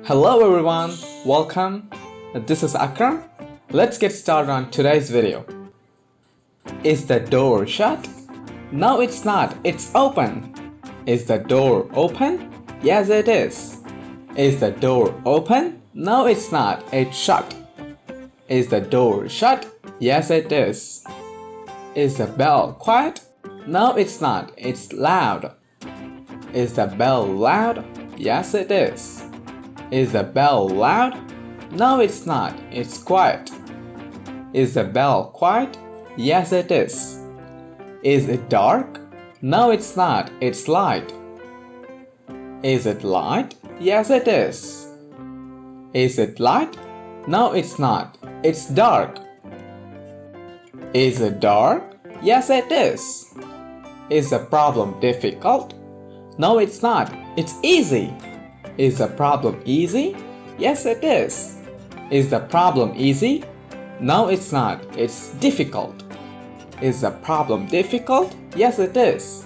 Hello everyone, welcome. This is Akram. Let's get started on today's video. Is the door shut? No, it's not. It's open. Is the door open? Yes, it is. Is the door open? No, it's not. It's shut. Is the door shut? Yes, it is. Is the bell quiet? No, it's not. It's loud. Is the bell loud? Yes, it is. Is the bell loud? No, it's not. It's quiet. Is the bell quiet? Yes, it is. Is it dark? No, it's not. It's light. Is it light? Yes, it is. Is it light? No, it's not. It's dark. Is it dark? Yes, it is. Is the problem difficult? No, it's not. It's easy. Is the problem easy? Yes, it is. Is the problem easy? No, it's not. It's difficult. Is the problem difficult? Yes, it is.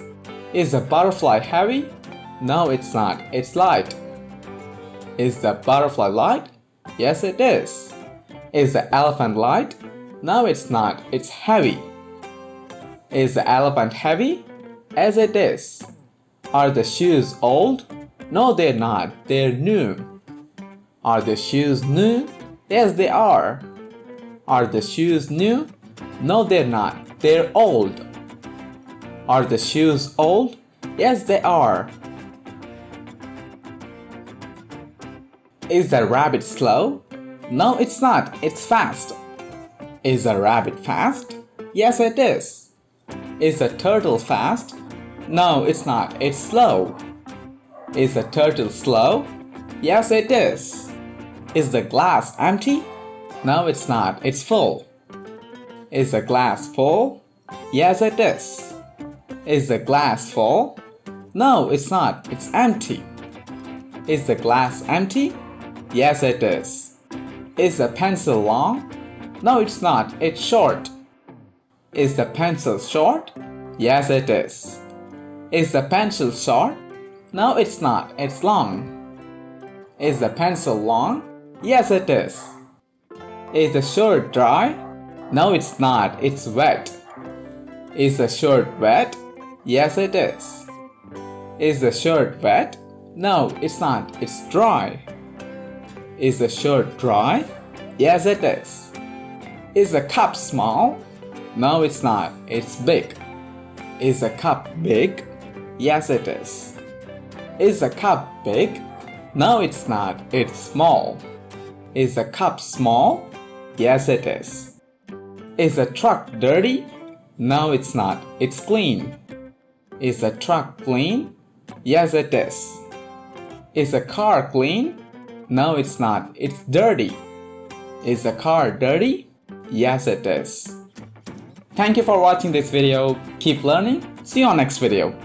Is the butterfly heavy? No, it's not. It's light. Is the butterfly light? Yes, it is. Is the elephant light? No, it's not. It's heavy. Is the elephant heavy? Yes, it is. Are the shoes old? No, they're not. They're new. Are the shoes new? Yes, they are. Are the shoes new? No, they're not. They're old. Are the shoes old? Yes, they are. Is the rabbit slow? No, it's not. It's fast. Is the rabbit fast? Yes, it is. Is the turtle fast? No, it's not. It's slow. Is the turtle slow? Yes, it is. Is the glass empty? No, it's not. It's full. Is the glass full? Yes, it is. Is the glass full? No, it's not. It's empty. Is the glass empty? Yes, it is. Is the pencil long? No, it's not. It's short. Is the pencil short? Yes, it is. Is the pencil short? No, it's not. It's long. Is the pencil long? Yes, it is. Is the shirt dry? No, it's not. It's wet. Is the shirt wet? Yes, it is. Is the shirt wet? No, it's not. It's dry. Is the shirt dry? Yes, it is. Is the cup small? No, it's not. It's big. Is the cup big? Yes, it is. Is the cup big? No, it's not. It's small. Is the cup small? Yes, it is. Is the truck dirty? No, it's not. It's clean. Is the truck clean? Yes, it is. Is the car clean? No, it's not. It's dirty. Is the car dirty? Yes, it is. Thank you for watching this video. Keep learning. See you on next video.